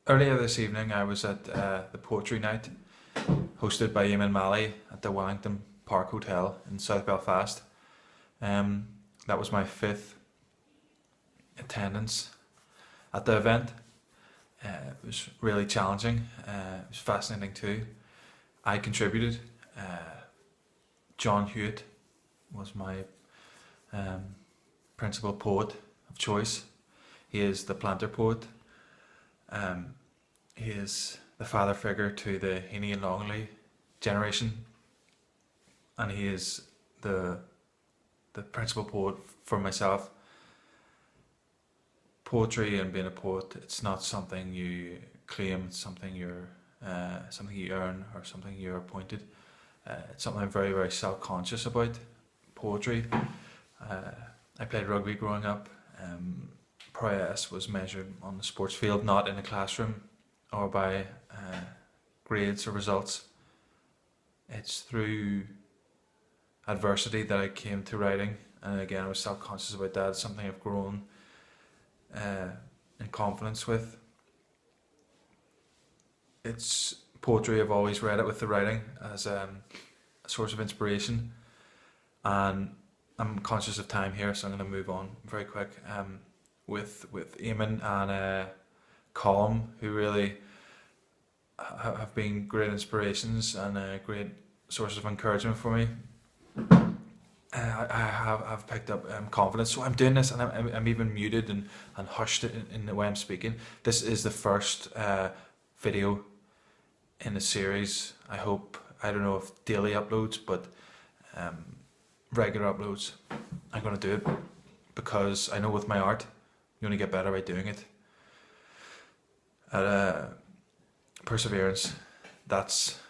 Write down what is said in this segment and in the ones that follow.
Earlier this evening, I was at the poetry night hosted by Eamon Malley at the Wellington Park Hotel in South Belfast. Um, that was my fifth attendance at the event. It was really challenging. It was fascinating too. I contributed. John Hewitt was my principal poet of choice. He is the planter poet. He is the father figure to the Heaney and Longley generation, and he is the principal poet for myself. Poetry and being a poet, it's not something you claim, it's something something you earn or something you're appointed. It's something I'm very, very self-conscious about. Poetry. I played rugby growing up. Prowess was measured on the sports field, not in a classroom or by grades or results. It's through adversity that I came to writing, and again I was self-conscious about that. It's something I've grown in confidence with. It's poetry, I've always read it with the writing as a source of inspiration, and I'm conscious of time here, so I'm going to move on very quick. With Eamon and Colm, who really have been great inspirations and great sources of encouragement for me. I've picked up confidence, so I'm doing this, and I'm even muted and hushed in the way I'm speaking. This is the first video in a series. I hope, I don't know if daily uploads, but regular uploads. I'm going to do it because I know with my art you only get better by doing it. Perseverance, that's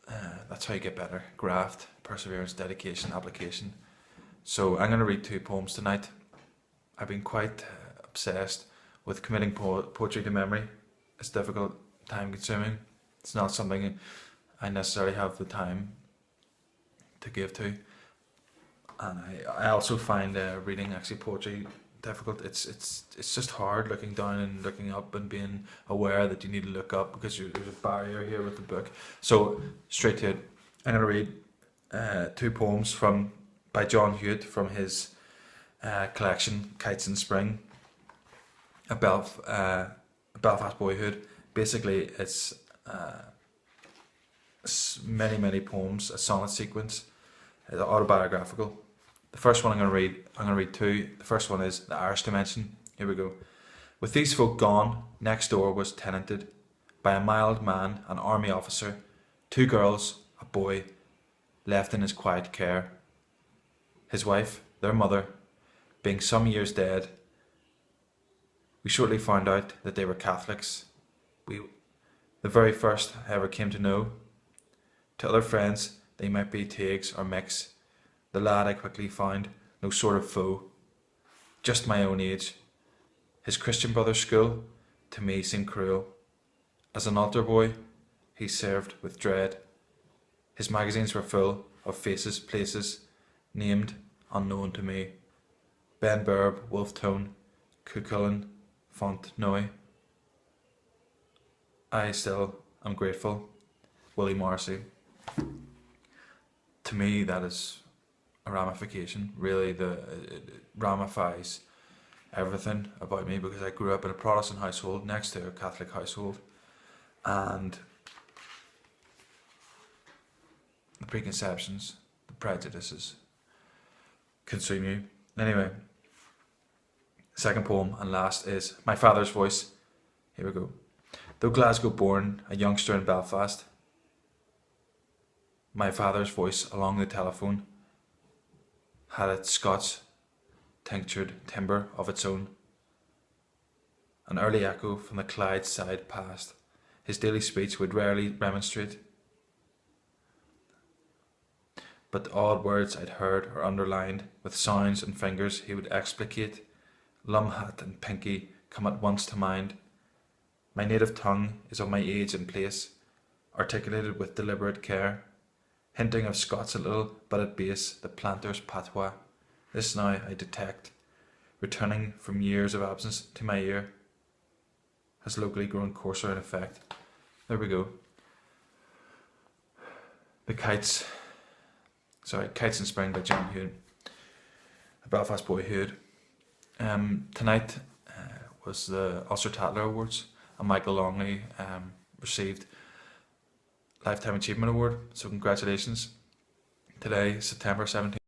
how you get better. Graft, perseverance, dedication, application. So I'm going to read two poems tonight. I've been quite obsessed with committing poetry to memory. It's difficult, time consuming. It's not something I necessarily have the time to give to. And I also find reading actually poetry difficult. It's just hard looking down and looking up and being aware that you need to look up because there's a barrier here with the book. So straight to it. I'm going to read two poems by John Hewitt from his collection Kites in Spring, a Belfast boyhood. Basically it's many poems, a sonnet sequence, autobiographical. The first one I'm going to read two. The first one is the Irish dimension. Here we go. With these folk gone, next door was tenanted by a mild man, an army officer, two girls, a boy, left in his quiet care. His wife, their mother, being some years dead. We shortly found out that they were Catholics. The very first I ever came to know. To other friends, they might be Taigs or Mix. The lad I quickly found, no sort of foe, just my own age. His Christian brother's school, to me, seemed cruel. As an altar boy, he served with dread. His magazines were full of faces, places, named, unknown to me. Ben Burb, Wolftone, Cuchulainn, Fontenoy. I still am grateful. Willie Morrissey. To me, that is a ramification. Really, it ramifies everything about me because I grew up in a Protestant household next to a Catholic household, and the preconceptions, the prejudices consume you. Anyway, second poem and last is My Father's Voice. Here we go. Though Glasgow born, a youngster in Belfast, my father's voice along the telephone had its Scots tinctured timbre of its own. An early echo from the Clyde side past. His daily speech would rarely remonstrate, but the odd words I'd heard or underlined with sounds and fingers he would explicate. Lumhat and Pinky come at once to mind. My native tongue is of my age and place, articulated with deliberate care, hinting of Scots a little, but at base the planter's patois. This now I detect, returning from years of absence to my ear. has locally grown coarser in effect. There we go. Kites in Spring by John Hewitt. A Belfast boy Hewitt. Tonight was the Ulster Tatler Awards, and Michael Longley received Lifetime Achievement Award, so congratulations. Today, September 17th.